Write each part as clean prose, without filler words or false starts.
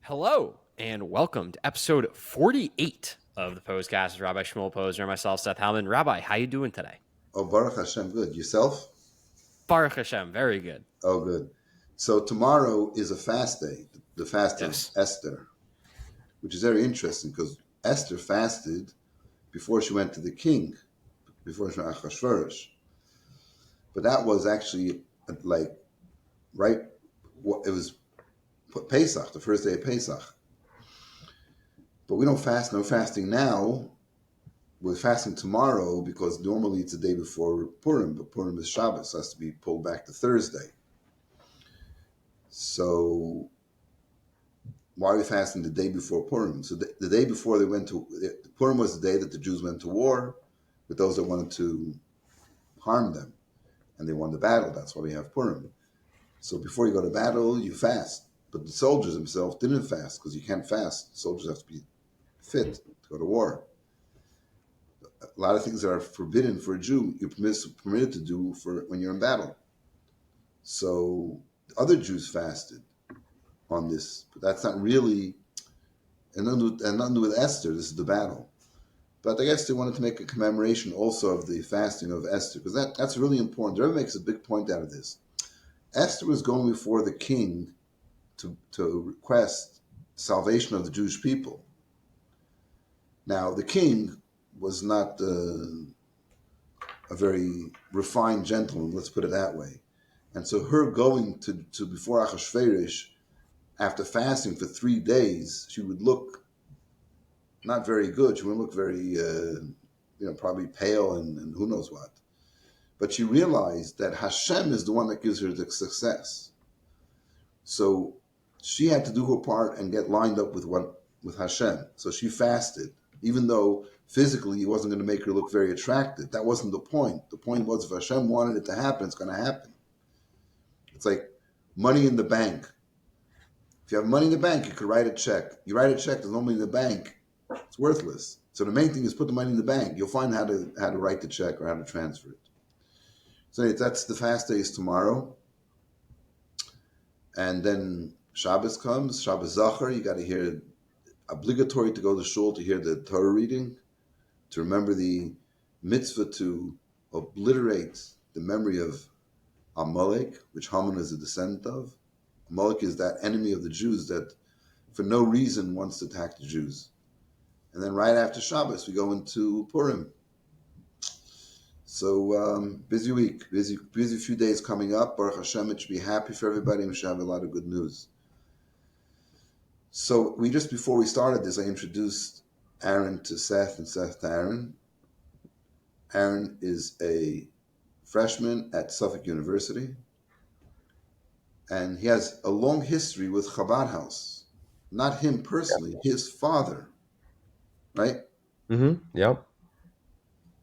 Hello and welcome to episode 48 of the Pos-cast with Rabbi Shmuel Posner and myself, Seth Hellman. Rabbi, how you doing today? Oh, Baruch Hashem, good. Yourself? Baruch Hashem, very good. Oh, good. So tomorrow is a fast day, the fast of Yes. Esther, which is very interesting because Esther fasted before she went to the king, before she went to Achashverosh. But that was actually like, right, it was Pesach, the first day of Pesach. But we don't fast, no fasting now. We're fasting tomorrow because normally it's the day before Purim, but Purim is Shabbos, so it has to be pulled back to Thursday. So why are we fasting the day before Purim? So the day before Purim was the day that the Jews went to war with those that wanted to harm them, and they won the battle. That's why we have Purim. So before you go to battle, you fast. But the soldiers themselves didn't fast because you can't fast. Soldiers have to be fit to go to war. A lot of things that are forbidden for a Jew, you're permitted to do for when you're in battle. So other Jews fasted on this, but that's not really, and nothing to do with Esther. This is the battle. But I guess they wanted to make a commemoration also of the fasting of Esther, because that's really important. The Rebbe makes a big point out of this. Esther was going before the king to request salvation of the Jewish people. Now, the king was not a very refined gentleman, let's put it that way. And so her going to before Achashverosh, after fasting for 3 days, she would look not very good. She would look very, probably pale and who knows what. But she realized that Hashem is the one that gives her the success. So she had to do her part and get lined up with Hashem. So she fasted, even though physically it wasn't going to make her look very attractive. That wasn't the point. The point was if Hashem wanted it to happen, it's going to happen. It's like money in the bank. If you have money in the bank, you could write a check. You write a check, there's no money in the bank, it's worthless. So the main thing is put the money in the bank. You'll find how to write the check or how to transfer it. So anyway, that's the fast day is tomorrow. And then Shabbos comes, Shabbos Zachar, you got to hear, obligatory to go to shul to hear the Torah reading, to remember the mitzvah to obliterate the memory of Amalek, which Haman is a descendant of. Amalek is that enemy of the Jews that for no reason wants to attack the Jews. And then right after Shabbos, we go into Purim. So busy week, busy few days coming up. Baruch Hashem, it should be happy for everybody and we should have a lot of good news. So before we started this, I introduced Aaron to Seth and Seth to Aaron. Aaron is a freshman at Suffolk University. And he has a long history with Chabad House. Not him personally, his father. Right? Mm-hmm. Yep.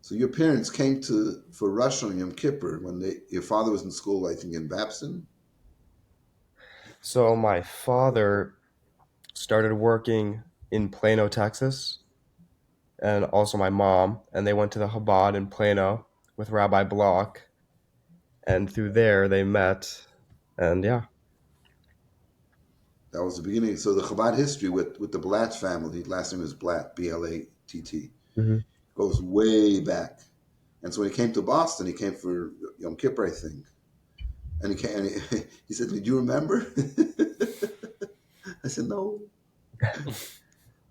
So your parents came for Rosh Hashanah Yom Kippur when your father was in school, I think, in Babson? So my father started working in Plano, Texas, and also my mom, and they went to the Chabad in Plano with Rabbi Block, and through there they met, and yeah. That was the beginning. So the Chabad history with the Blatt family, last name is Blatt, B-L-A-T-T, Mm-hmm. goes way back. And so when he came to Boston, he came for Yom Kippur, I think. And he came, and he said, "Do you remember?" I said, "No."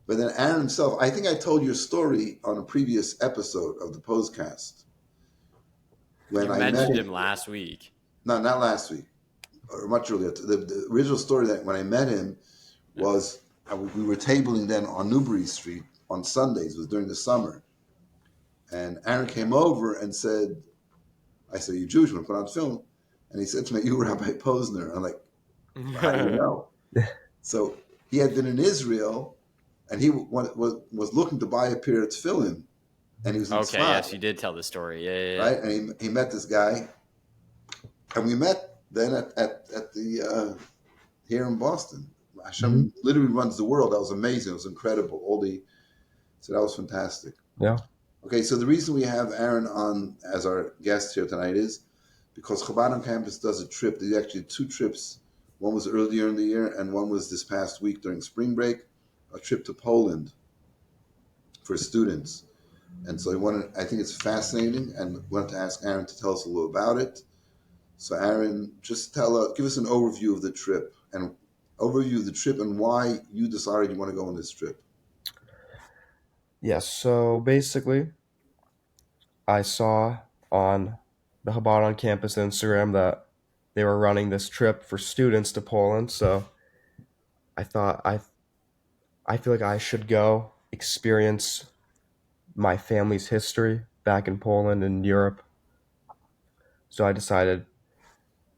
But then Aaron himself, I think I told your story on a previous episode of the Pos-cast. You mentioned him last week. No, not last week, or much earlier. The original story that when I met him was we were tabling then on Newbury Street on Sundays. It was during the summer. And Aaron came over and said, I said, "You Jewish, want to put on film?" And he said to me, "You Rabbi Posner." I'm like, "How do you know?" So he had been in Israel, and he was looking to buy a pair of tefillin, and he was in Okay, Tzfat, yes, you did tell the story. Yeah. right? And he met this guy, and we met then at the here in Boston. Hashem literally runs the world. That was amazing. It was incredible. So that was fantastic. Yeah. Okay, so the reason we have Aaron on as our guest here tonight is because Chabad on Campus does a trip. There's actually 2 trips One was earlier in the year, and one was this past week during spring break, a trip to Poland for students. And so I think it's fascinating, and wanted to ask Aaron to tell us a little about it. So Aaron, just give us an overview of the trip and why you decided you want to go on this trip. Yes, so basically, I saw on the Chabad on campus Instagram that they were running this trip for students to Poland. So I thought I feel like I should go experience my family's history back in Poland and Europe. So I decided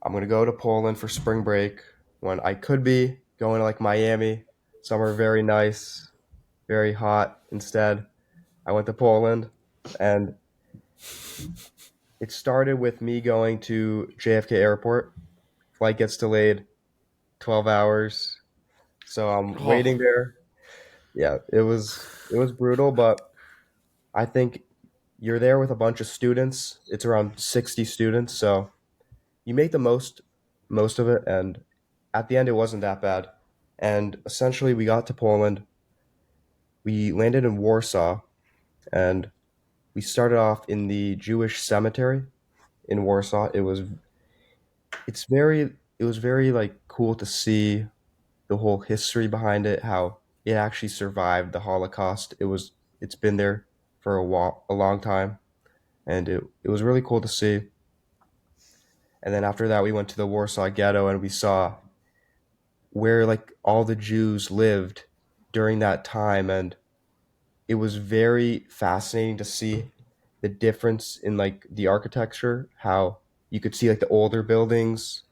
I'm gonna go to Poland for spring break when I could be going to like Miami, somewhere very nice, very hot. Instead, I went to Poland, and it started with me going to JFK Airport. Flight gets delayed 12 hours. So I'm Oh, waiting there. Yeah, it was brutal, but I think you're there with a bunch of students. It's around 60 students, so you make the most of it, and at the end it wasn't that bad. And essentially we got to Poland. We landed in Warsaw, and we started off in the Jewish cemetery in Warsaw. It was very like cool to see the whole history behind it, how it actually survived the Holocaust. It's been there for a long time, and it was really cool to see. And then after that, we went to the Warsaw Ghetto, and we saw where like all the Jews lived during that time, and it was very fascinating to see the difference in like the architecture, how you could see like the older buildings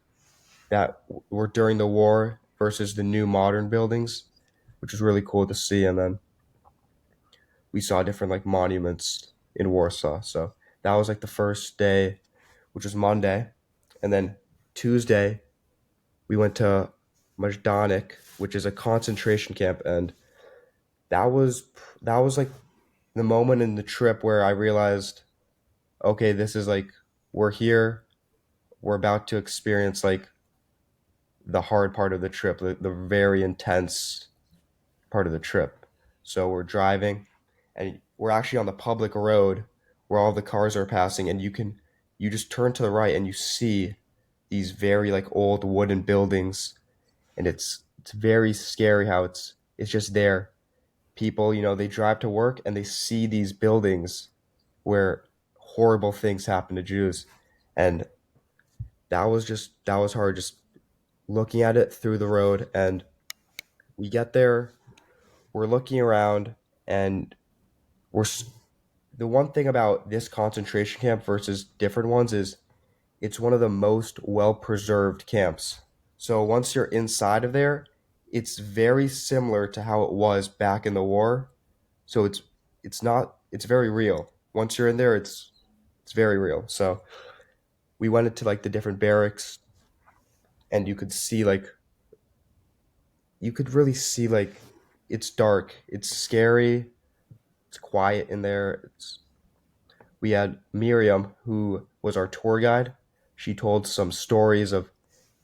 that were during the war versus the new modern buildings, which was really cool to see. And then we saw different like monuments in Warsaw. So that was like the first day, which was Monday. And then Tuesday, we went to Majdanek, which is a concentration camp. And that was that was like the moment in the trip where I realized, okay, this is like we're here, we're about to experience like the hard part of the trip, the very intense part of the trip. So we're driving, and we're actually on the public road where all the cars are passing, and you just turn to the right and you see these very like old wooden buildings, and it's very scary how it's just there. People, they drive to work and they see these buildings where horrible things happen to Jews. And that was hard just looking at it through the road. And we get there, we're looking around, and we're the one thing about this concentration camp versus different ones is it's one of the most well preserved camps. So once you're inside of there, it's very similar to how it was back in the war. So it's very real. Once you're in there, it's very real. So we went into like the different barracks, and you could really see like it's dark, it's scary, it's quiet in there. We had Miriam, who was our tour guide. She told some stories of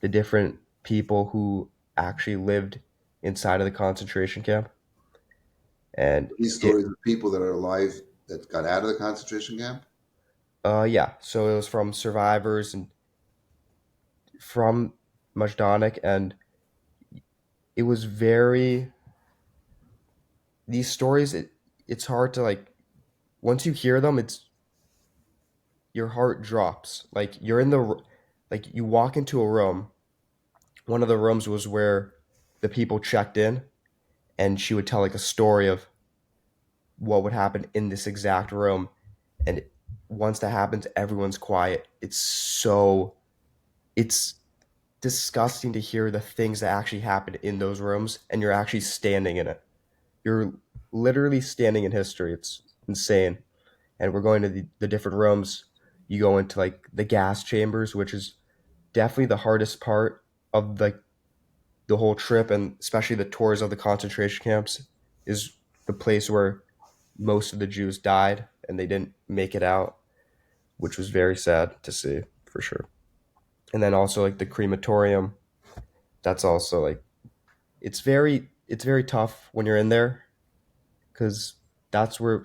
the different people who actually lived inside of the concentration camp. And These stories of people that are alive that got out of the concentration camp. yeah, so it was from survivors and from Majdanek, and it was very these stories. It's hard to like once you hear them, it's your heart drops. Like like you walk into a room. One of the rooms was where the people checked in, and she would tell like a story of what would happen in this exact room. And once that happens, everyone's quiet. It's disgusting to hear the things that actually happen in those rooms, and you're actually standing in it. You're literally standing in history. It's insane. And we're going to the different rooms. You go into like the gas chambers, which is definitely the hardest part of like the whole trip, and especially the tours of the concentration camps is the place where most of the Jews died and they didn't make it out, which was very sad to see for sure. And then also like the crematorium, that's also like it's very tough when you're in there because that's where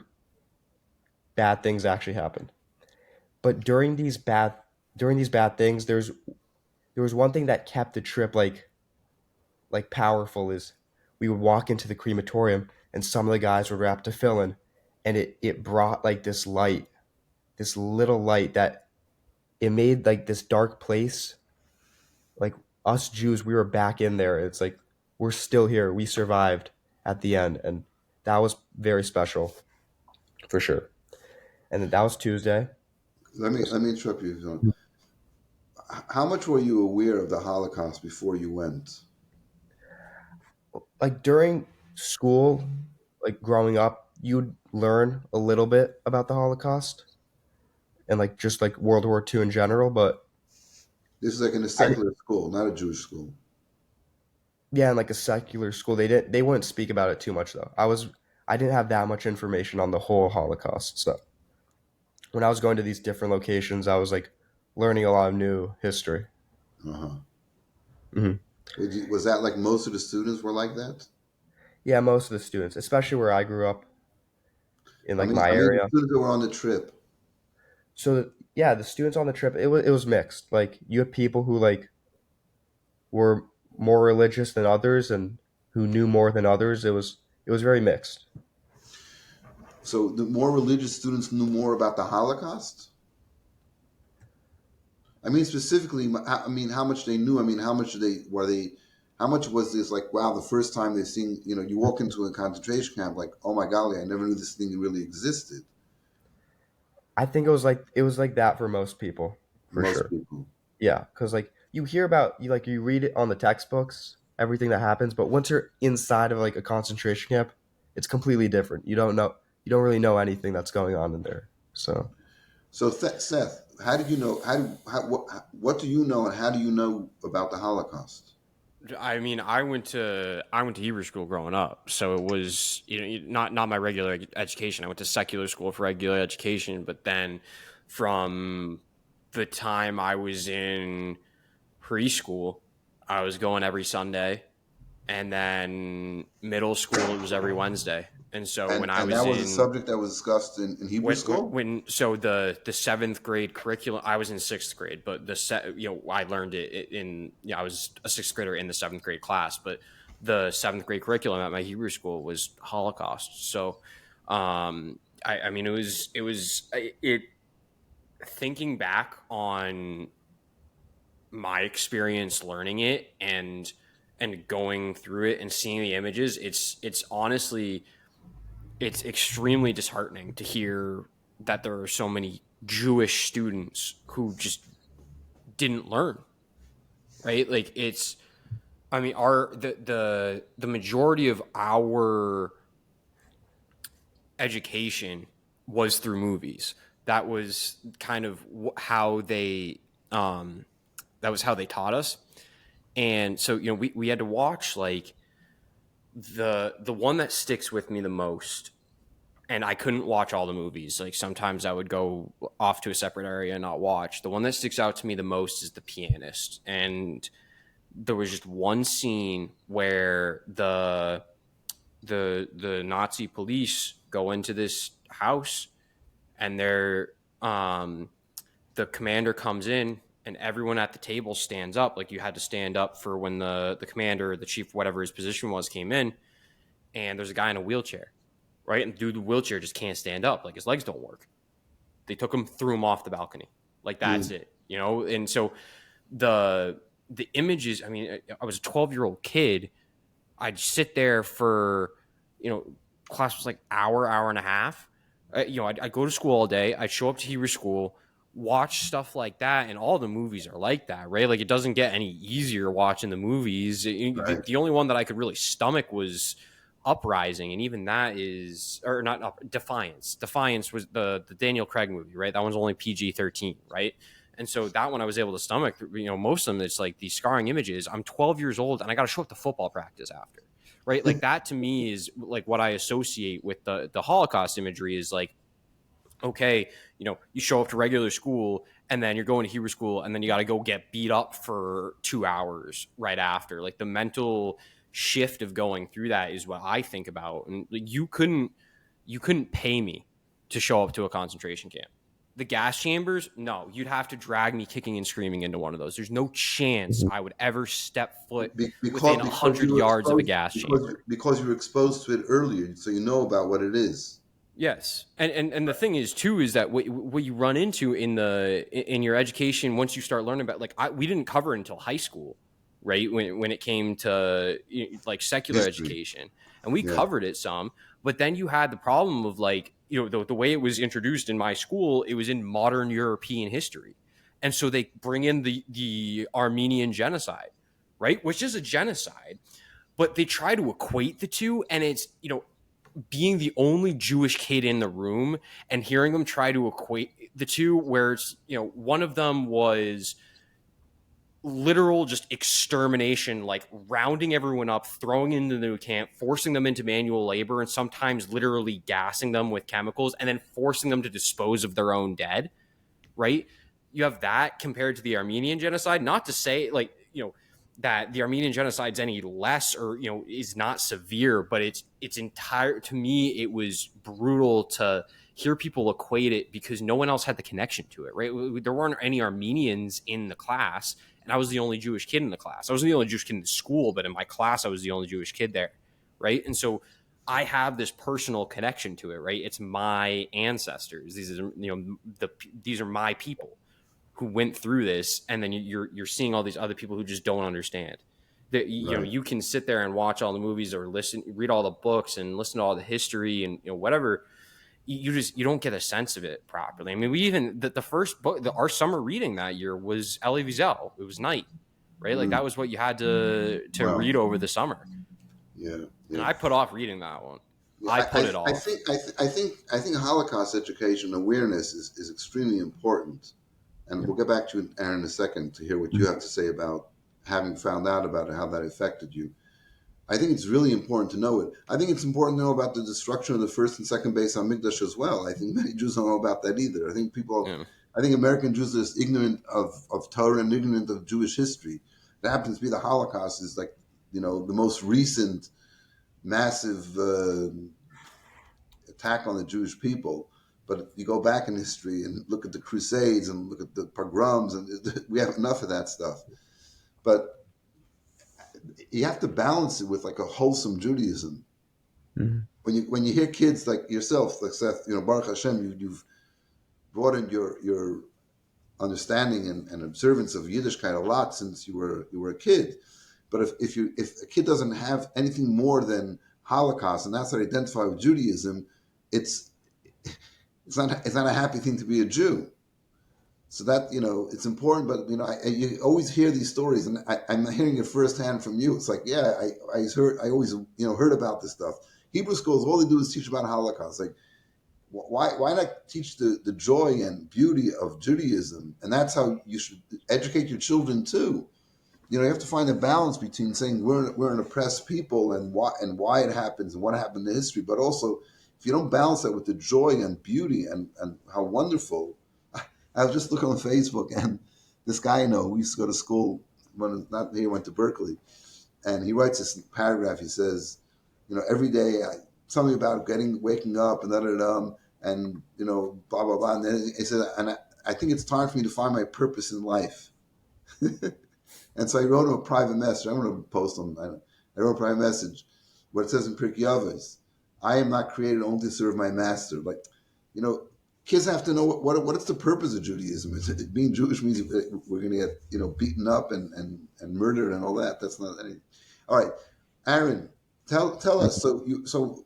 bad things actually happen. But during these bad things, there was one thing that kept the trip like powerful is we would walk into the crematorium and some of the guys would wrap to fill in, and it brought like this light, this little light that it made like this dark place, like us Jews, we were back in there. It's like we're still here. We survived at the end, and that was very special for sure. And then that was Tuesday. Let me interrupt you. How much were you aware of the Holocaust before you went? Like during school, like growing up, you'd learn a little bit about the Holocaust and like just like World War II in general, but This is like in a I didn't, secular school, not a Jewish school. yeah, in like a secular school, they wouldn't speak about it too much though. I didn't have that much information on the whole Holocaust. So when I was going to these different locations, I was like learning a lot of new history. Uh-huh. Hmm. Was that like most of the students were like that? Yeah, most of the students, especially where I grew up in I like mean, my I mean the area. students that were on the trip. So yeah, the students on the trip, it was mixed. Like you had people who like were more religious than others and who knew more than others. It was very mixed. So the more religious students knew more about the Holocaust. I mean, specifically, I mean, how much they knew. I mean, how much they were they. How much was this like? Wow, the first time they seen, you walk into a concentration camp, like, oh my golly, I never knew this thing really existed. I think it was like that for most people, for Most sure. people. Yeah, because like you hear about you read it on the textbooks, everything that happens, but once you're inside of like a concentration camp, it's completely different. You don't really know anything that's going on in there. So So, Seth, how did you know? What do you know, and how do you know about the Holocaust? I mean, I went to Hebrew school growing up, so it was not my regular education. I went to secular school for regular education, but then from the time I was in preschool, I was going every Sunday, and then middle school it was every Wednesday. And so when I And was that was a in subject that was discussed in Hebrew school. when so the seventh grade curriculum, I was in sixth grade, but I learned it in I was a sixth grader in the seventh grade class, but the seventh grade curriculum at my Hebrew school was Holocaust. So I mean it thinking back on my experience learning it and going through it and seeing the images, it's honestly it's extremely disheartening to hear that there are so many Jewish students who just didn't learn, right? Like it's I mean our the majority of our education was through movies. That was kind of how they um that was how they taught us. And so we had to watch like the one that sticks with me the most, and I couldn't watch all the movies. Like sometimes I would go off to a separate area and not watch. The one that sticks out to me the most is The Pianist. And there was just one scene where the Nazi police go into this house, and the commander comes in, and everyone at the table stands up. Like you had to stand up for when the commander, the chief, whatever his position was, came in, and there's a guy in a wheelchair, right? And the dude in the wheelchair just can't stand up. Like his legs don't work. They took him, threw him off the balcony. Like that's Mm. it. And so the images. I mean, I was a 12-year-old kid. I'd sit there for, you know, class was like hour and a half. I'd go to school all day. I'd show up to Hebrew school, watch stuff like that, and all the movies are like that, right? Like it doesn't get any easier watching the movies. Right. The only one that I could really stomach was Uprising, and even that is, or not Defiance. Defiance was the Daniel Craig movie, right? That one's only PG-13, right? And so that one I was able to stomach. Most of them, it's like these scarring images. I'm 12 years old and I got to show up to football practice after, right? Like that to me is like what I associate with the Holocaust imagery is like, okay, you show up to regular school and then you're going to Hebrew school, and then you got to go get beat up for 2 hours right after. Like the mental shift of going through that is what I think about. And you couldn't pay me to show up to a concentration camp. The gas chambers, no, you'd have to drag me kicking and screaming into one of those. There's no chance I would ever step foot within a Because hundred you were yards of a exposed gas chamber. because you were exposed to it earlier, so you know about what it is. Yes, and the thing is too is that what you run into in your education once you start learning about, like, we didn't cover it until high school, right? When it came to like secular History. education, and we Yeah. covered it some, but then you had the problem of, like, the way it was introduced in my school, it was in modern European history, and so they bring in the Armenian genocide, right, which is a genocide, but they try to equate the two, and it's being the only Jewish kid in the room and hearing them try to equate the two, where it's, one of them was literal just extermination, like rounding everyone up, throwing into the camp, forcing them into manual labor, and sometimes literally gassing them with chemicals and then forcing them to dispose of their own dead, right? You have that compared to the Armenian genocide. Not to say, like, that the Armenian genocide's any less, or is not severe, but it's entire, to me it was brutal to hear people equate it, because no one else had the connection to it, right? There weren't any Armenians in the class, and I was the only Jewish kid in the class. I wasn't the only Jewish kid in the school, but in my class I was the only Jewish kid there, right? And so I have this personal connection to it, right? It's my ancestors. These are my people who went through this, and then you're seeing all these other people who just don't understand. That Right. you can sit there and watch all the movies or read all the books and listen to all the history and whatever. You don't get a sense of it properly. I mean, we even the first book, our summer reading that year was Elie Wiesel. It was Night, right? Like Mm. that was what you had to Wow. read over the summer, Yeah. and Yeah. I put off reading that one. Yeah, I put it off. I think Holocaust education awareness is extremely important, and we'll get back to you, Aaron, in a second to hear what you have to say about having found out about it, how that affected you. I think it's really important to know it. I think it's important to know about the destruction of the first and second base on Mikdash as well. I think many Jews don't know about that either. Yeah. I think American Jews are just ignorant of Torah and ignorant of Jewish history. That happens to be the Holocaust is like, the most recent massive attack on the Jewish people. But if you go back in history and look at the Crusades and look at the pogroms, and we have enough of that stuff. But you have to balance it with like a wholesome Judaism. Mm-hmm. When you hear kids like yourself, like Seth, Baruch Hashem, you've broadened your understanding and observance of Yiddishkeit a lot since you were a kid. But if a kid doesn't have anything more than Holocaust, and that's how they identify with Judaism, it's not a happy thing to be a Jew. So that it's important, but you always hear these stories, and I'm hearing it firsthand from you. It's like, yeah, I always heard about this stuff. Hebrew schools, all they do is teach about Holocaust. Like, why not teach the joy and beauty of Judaism? And that's how you should educate your children too. You have to find a balance between saying we're an oppressed people and why it happens and what happened in history, but also if you don't balance that with the joy and beauty and how wonderful. I was just looking on Facebook, and this guy I know, we used to go to school when not he went to Berkeley, and he writes this paragraph. He says, every day something about waking up and and blah blah blah. And then he said, and I think it's time for me to find my purpose in life. And so I wrote him a private message. I'm going to post him. I wrote a private message where it says in Pirkei Avos, "I am not created only to serve my master." Like, kids have to know what's the purpose of Judaism. Being Jewish means we're going to get beaten up and murdered and all that. That's not anything. All right, Aaron, tell us. So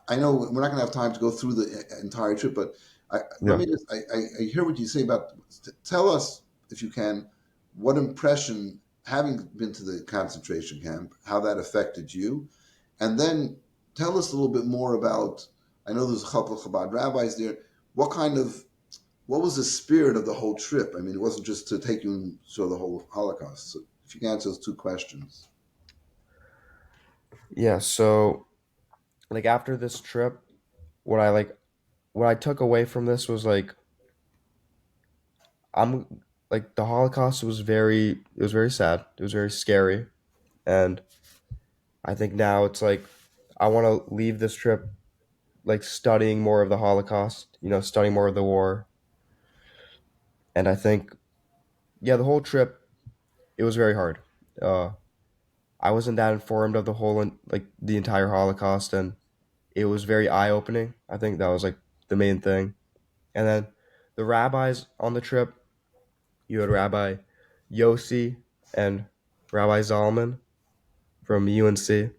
I know we're not going to have time to go through the entire trip, but let Yeah. me just I hear what you say about. Tell us if you can what impression, having been to the concentration camp, how that affected you, and then tell us a little bit more about. I know there's a couple of Chabad rabbis there. What was the spirit of the whole trip? I mean, it wasn't just to take you and show the whole Holocaust. So if you can answer those two questions. Yeah. So, like, after this trip, what I took away from this was, like, I'm like the Holocaust was very sad. It was very scary, and I think now it's like I want to leave this trip like studying more of the Holocaust, studying more of the war. And I think, yeah, the whole trip, it was very hard. Uh, I wasn't that informed of the like the entire Holocaust, and it was very eye opening. I think that was like the main thing. And then the rabbis on the trip, you had Rabbi Yossi and Rabbi Zalman from UNC,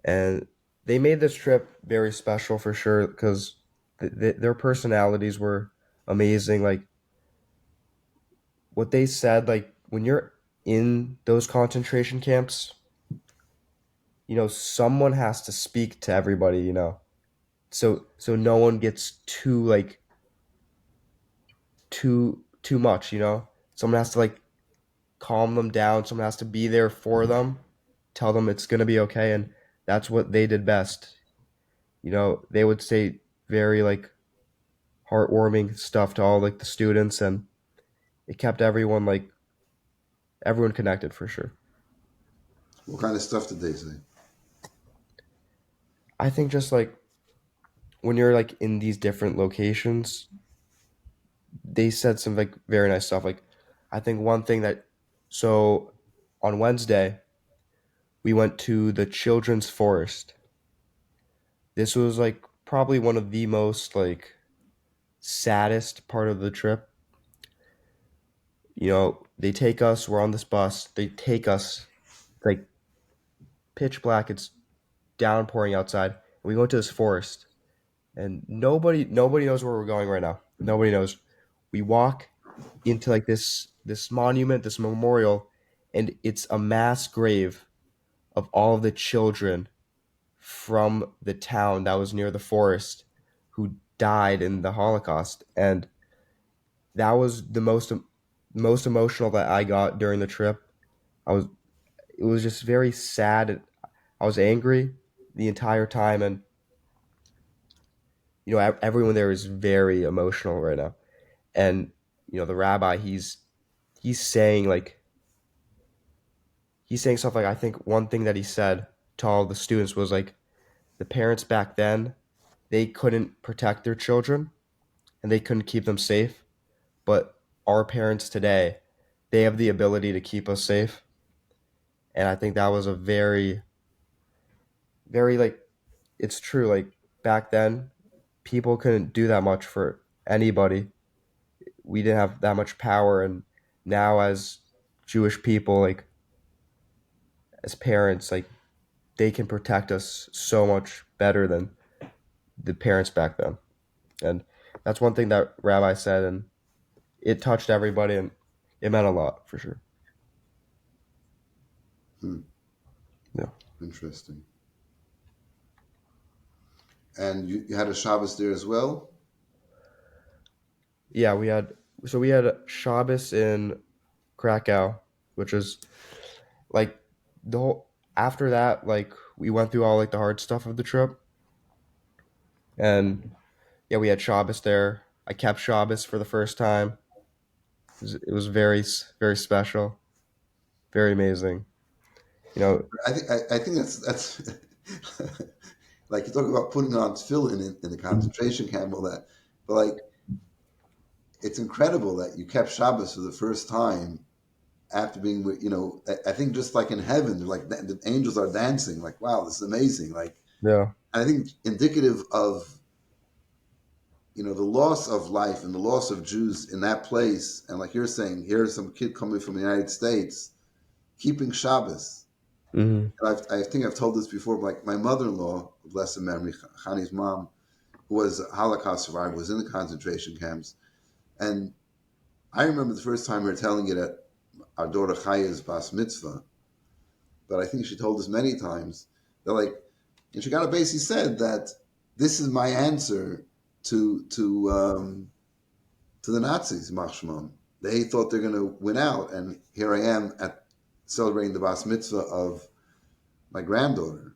and they made this trip very special for sure because their personalities were amazing. Like what they said, like when you're in those concentration camps, someone has to speak to everybody, so no one gets too like too much, someone has to like calm them down, someone has to be there for them, tell them it's going to be okay. And that's what they did best. They would say very like heartwarming stuff to all like the students, and it kept everyone connected for sure. What kind of stuff did they say? I think just like when you're like in these different locations, they said some like very nice stuff. Like I think one thing that so on Wednesday we went to the children's forest. This was like probably one of the most like saddest part of the trip. They take us, we're on this bus, they take us, like pitch black, it's downpouring outside. And we go to this forest and nobody knows where we're going right now. Nobody knows. We walk into like this monument, this memorial, and it's a mass grave of all of the children from the town that was near the forest who died in the Holocaust. And that was the most emotional that I got during the trip. I was It was just very sad. I was angry the entire time, and everyone there is very emotional right now. And the rabbi, he's saying like he's saying stuff like, I think one thing that he said to all the students was like the parents back then, they couldn't protect their children and they couldn't keep them safe, but our parents today, they have the ability to keep us safe. And I think that was a very like it's true. Like back then, people couldn't do that much for anybody. We didn't have that much power, and now as Jewish people, like as parents, like they can protect us so much better than the parents back then. And that's one thing that Rabbi said, and it touched everybody, and it meant a lot for sure. Hmm. Yeah. Interesting. And you had a Shabbos there as well? Yeah, we had Shabbos in Krakow, which is like the whole after that, like we went through all like the hard stuff of the trip, and yeah, we had Shabbos there. I kept Shabbos for the first time. It was very special, very amazing. You know, I think that's like you talk about putting on tefillin in the concentration camp, all that, but like it's incredible that you kept Shabbos for the first time after being with I think just like in heaven, they're like the angels are dancing. Like wow, this is amazing. Like yeah, I think indicative of the loss of life and the loss of Jews in that place, and like you're saying, here's some kid coming from the United States keeping Shabbos. hmm And I think I've told this before, but like my mother-in-law, blessed memory, Chani's mom, who was a Holocaust survivor, was in the concentration camps. And I remember the first time her telling it at our daughter Chaya's bas mitzvah, but I think she told us many times that like, and she kind of basically said that this is my answer to the Nazis, Machshmon. They thought they're going to win out, and here I am at celebrating the bas mitzvah of my granddaughter.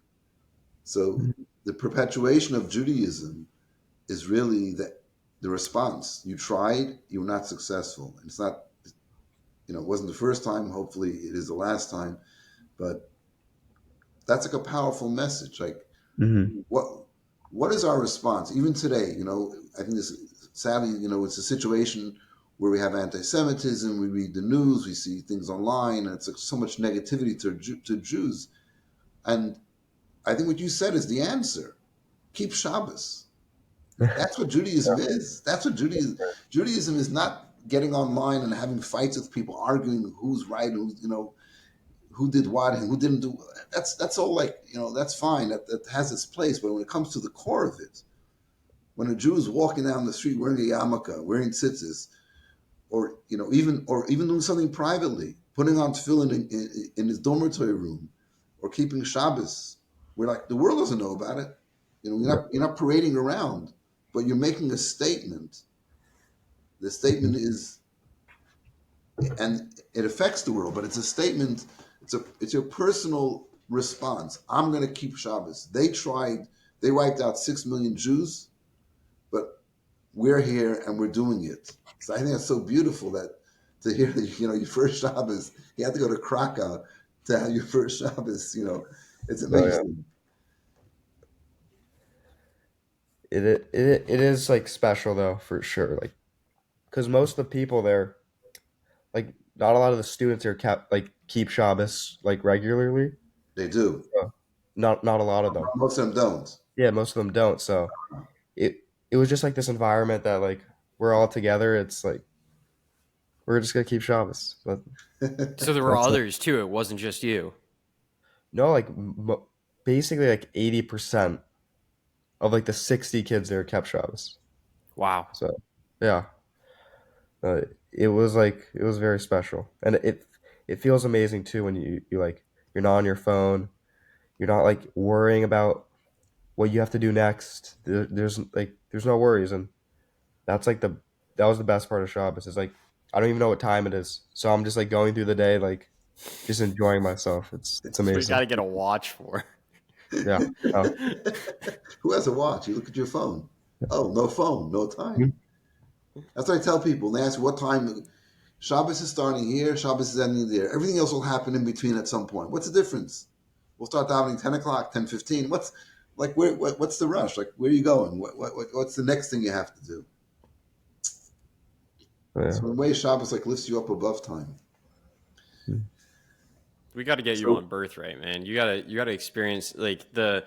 So the perpetuation of Judaism is really the response. You tried, you were not successful. And it's not, it wasn't the first time. Hopefully, it is the last time. But that's like a powerful message. Like, Mm-hmm. what what is our response? Even today, I think this sadly, it's a situation where we have anti-Semitism. We read the news, we see things online, and it's like so much negativity to Jews. And I think what you said is the answer. Keep Shabbos. That's what Judaism is. That's what Judaism is. Not getting online and having fights with people, arguing who's right, who did what and who didn't do. That's all like that's fine. That has its place. But when it comes to the core of it, when a Jew is walking down the street wearing a yarmulke, wearing tzitzis, or even doing something privately, putting on tefillin in his dormitory room, or keeping Shabbos, where like the world doesn't know about it. You're not parading around, but you're making a statement. The statement is, and it affects the world, but it's a statement. It's your personal response. I'm going to keep Shabbos. They wiped out 6 million Jews, but we're here and we're doing it. So I think that's so beautiful that to hear that your first Shabbos, you had to go to Krakow to have your first Shabbos. It's Oh yeah. amazing. It is like special though for sure. Like because most of the people there, like not a lot of the students here keep Shabbos like regularly. They do. So, not a lot of them. Most of them don't. Yeah, most of them don't. So it was just like this environment that like we're all together. It's like we're just gonna keep Shabbos. So there were That's it. others too. It wasn't just you. No, like basically like 80% of like the 60 kids there kept Shabbos. Wow. So yeah, uh, it was very special, and it feels amazing too when you like you're not on your phone, you're not like worrying about what you have to do next. There's no worries, and that's like that was the best part of Shabbos. It's like I don't even know what time it is, so I'm just like going through the day like just enjoying myself. It's That's what you got amazing. to get a watch for. Yeah. Oh. Who has a watch? You look at your phone. Oh, no phone, no time. That's what I tell people. They ask what time Shabbos is starting here, Shabbos is ending there. Everything else will happen in between at some point. What's the difference? We'll start davening 10 o'clock, 10:15. What's like what's the rush? Like where are you going? What's the next thing you have to do? Yeah. So in a way, Shabbos like lifts you up above time. We got to get you So on Birthright, man. You gotta experience like Yeah.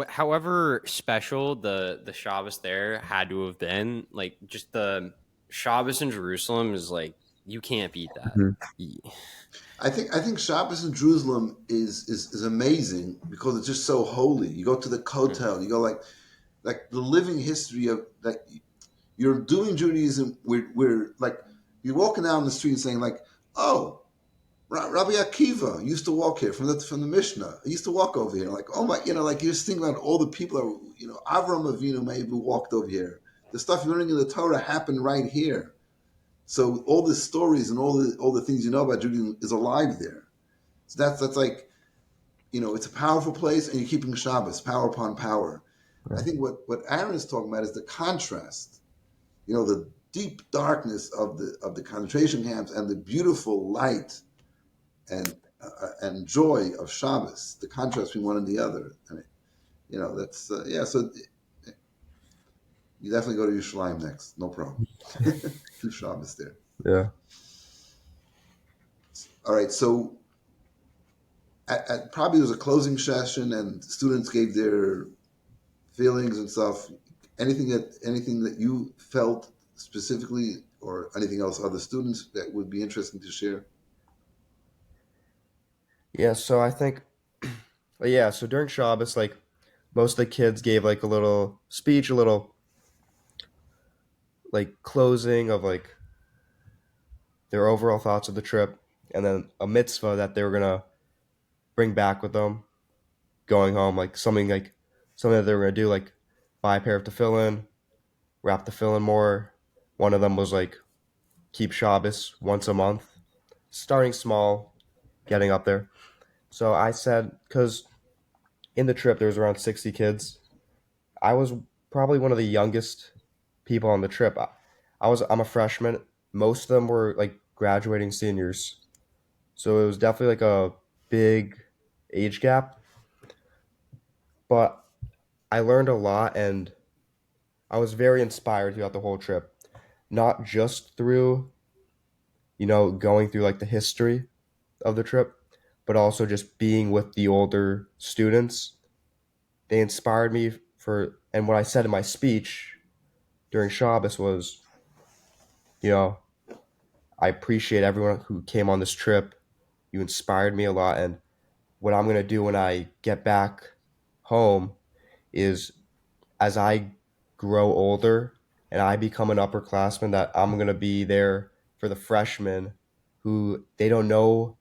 however special the Shabbos there had to have been. Like just the Shabbos in Jerusalem is like you can't beat that. Mhm. I think Shabbos in Jerusalem is amazing because it's just so holy. You go to the Kotel, you go like the living history of like you're doing Judaism. We're like you're walking down the street saying like, oh, Rabbi Akiva used to walk here from the Mishnah. He used to walk over here. Like, oh my, like you just think about all the people that Avram Avinu maybe walked over here. The stuff you're learning in the Torah happened right here. So all the stories and all the things you know about Judaism is alive there. So that's like it's a powerful place, and you're keeping Shabbos, power upon power. I think what Aaron is talking about is the contrast. The deep darkness of the concentration camps and the beautiful light and joy of Shabbos. The contrast between one and the other. And that's yeah. So you definitely go to Yerushalayim next, no problem. Keep Shabbos there. Yeah. All right, so probably there was a closing session and students gave their feelings and stuff. Anything that you felt specifically, or anything else other students that would be interesting to share? Yeah. So I think yeah. So during Shabbos, like most of the kids gave like a little speech, a little like closing of like their overall thoughts of the trip, and then a mitzvah that they were gonna bring back with them going home, like something that they were gonna do, like buy a pair of tefillin, wrap tefillin more. One of them was like keep Shabbos once a month, starting small, getting up there. So I said, because in the trip there was around 60 kids, I was probably one of the youngest people on the trip. I'm a freshman. Most of them were like graduating seniors. So it was definitely like a big age gap, but I learned a lot and I was very inspired throughout the whole trip. Not just through, going through like the history of the trip, but also just being with the older students. They inspired me and what I said in my speech during Shabbos was, you know, I appreciate everyone who came on this trip. You inspired me a lot. And what I'm going to do when I get back home is as I grow older and I become an upperclassman, that I'm going to be there for the freshmen who they don't know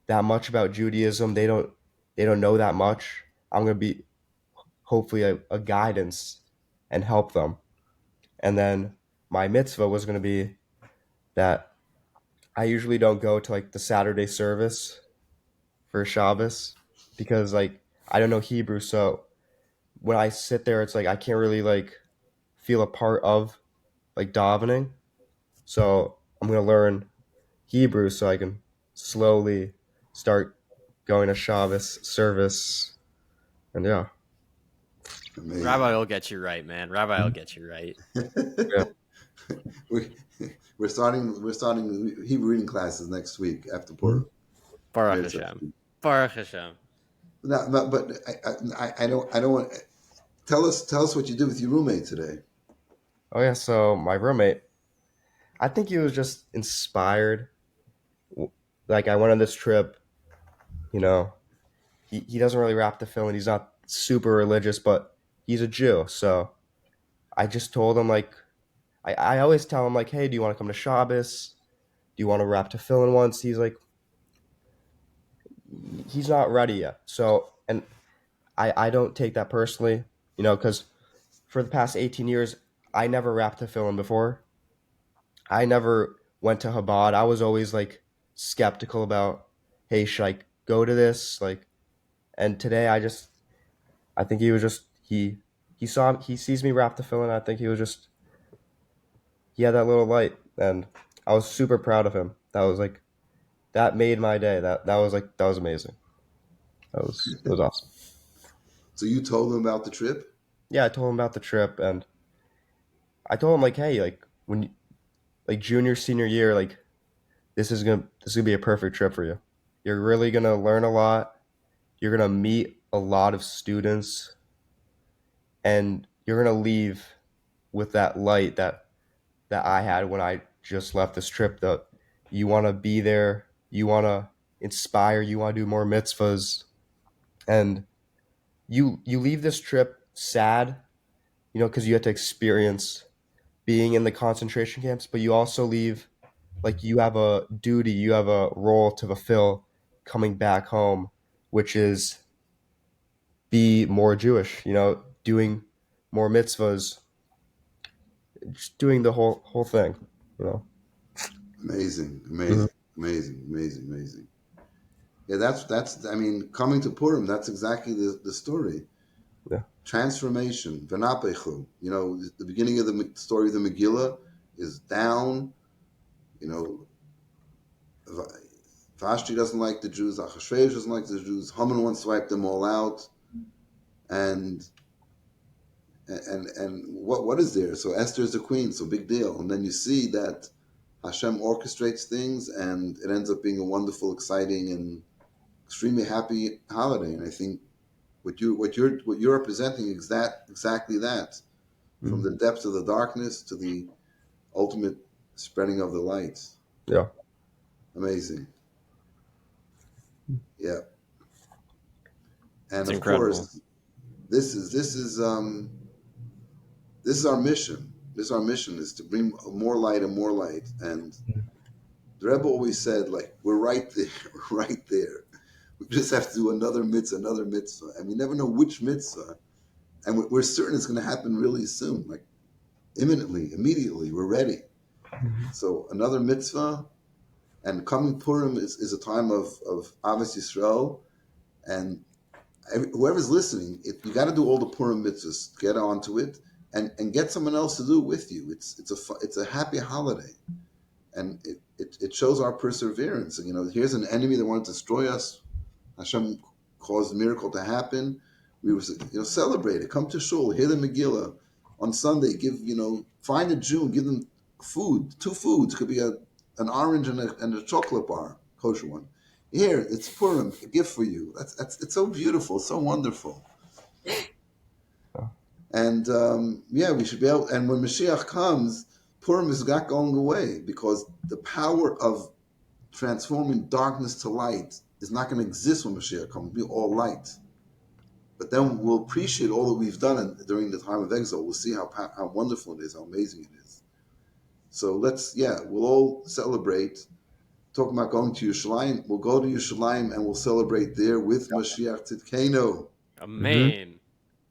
that much about Judaism. They don't know that much. I'm going to be hopefully a guidance and help them. And then my mitzvah was going to be that I usually don't go to like the Saturday service for Shabbos because like I don't know Hebrew, so when I sit there, it's like I can't really like feel a part of like davening. So I'm gonna learn Hebrew so I can slowly start going to Shabbos service, and yeah, Rabbi Amazing. will get you right, man. Rabbi will get you right. yeah. we, we're starting Hebrew reading classes next week after Mhm. Purim. Baruch Mitzvah. Hashem. Baruch Hashem. No, but I don't want. Tell us what you did with your roommate today. Oh yeah, so my roommate, I think he was just inspired. Like I went on this trip, you know, he doesn't really rap the film and he's not super religious, but he's a Jew. So I just told him like I always tell him like, hey, do you want to come to Shabbos? Do you want to rap to fill once? He's like, he's not ready yet. So and I don't take that personally, because for the past 18 years I never rapped to fill before. I never went to Chabad. I was always like skeptical about, hey, should I go to this? Like, and today I think he was just he sees me rap the fill and I think he had that little light and I was super proud of him. That made my day. That was amazing. It was awesome. So you told him about the trip. Yeah, I told him about the trip and I told him like, hey, like like junior senior year, like this is gonna be a perfect trip for you. You're really gonna learn a lot. You're gonna meet a lot of students, and you're gonna leave with that light that I had when I just left this trip. That you want to be there. You want to inspire. You want to do more mitzvahs, and you leave this trip sad, because you had to experience being in the concentration camps, but you also leave like you have a duty, you have a role to fulfill coming back home, which is be more Jewish, doing more mitzvahs, just doing the whole thing, you know. Amazing, Mhm. amazing, amazing, amazing, amazing. Yeah, that's. I mean, coming to Purim, that's exactly the story. Yeah. Transformation, v'napechu. The beginning of the story of the Megillah is down. You know, Vashti doesn't like the Jews. Achashverosh doesn't like the Jews. Haman wants to wipe them all out, and and what is there? So Esther is the queen, so big deal. And then you see that Hashem orchestrates things, and it ends up being a wonderful, exciting, and extremely happy holiday. And I think what you're representing is exactly that, from Mhm. the depths of the darkness to the ultimate spreading of the light. Yeah. Amazing, yeah. And It's of incredible. course, this is our mission. This is our mission, is to bring more light and more light. And the Rebbe always said, like, we're right there, we're right there. We just have to do another mitzvah, and we never know which mitzvah. And we're certain it's going to happen really soon, like imminently, immediately. We're ready. So another mitzvah, and coming Purim is a time of Avos Yisrael, and whoever's listening, you got to do all the Purim mitzvahs. Get onto it. and get someone else to do it with you. It's a happy holiday, and it shows our perseverance. And here's an enemy that wanted to destroy us. Hashem caused a miracle to happen. We were celebrate it. Come to shul, hear the Megillah on Sunday. Find a Jew and give them food. 2 foods could be an orange and a chocolate bar, kosher one. Here, it's Purim, a gift for you. It's so beautiful, so wonderful. And we should be able. And when Mashiach comes, Purim is not going away, because the power of transforming darkness to light is not going to exist when Mashiach comes. It'll be all light. But then we'll appreciate all that we've done during the time of exile. We'll see how wonderful it is, how amazing it is. So we'll all celebrate. Talking about going to Yerushalayim, we'll go to Yerushalayim and we'll celebrate there with Mashiach Tzidkenu. Amen.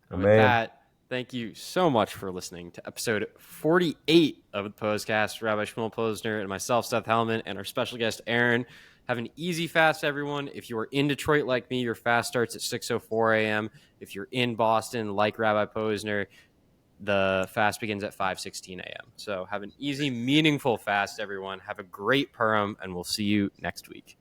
And with that, thank you so much for listening to episode 48 of the Pos-cast. Rabbi Shmuel Posner and myself, Seth Hellman, and our special guest, Aaron. Have an easy fast, everyone. If you are in Detroit like me, your fast starts at 6:04 a.m. If you're in Boston, like Rabbi Posner, the fast begins at 5:16 a.m. So have an easy, meaningful fast, everyone. Have a great Purim, and we'll see you next week.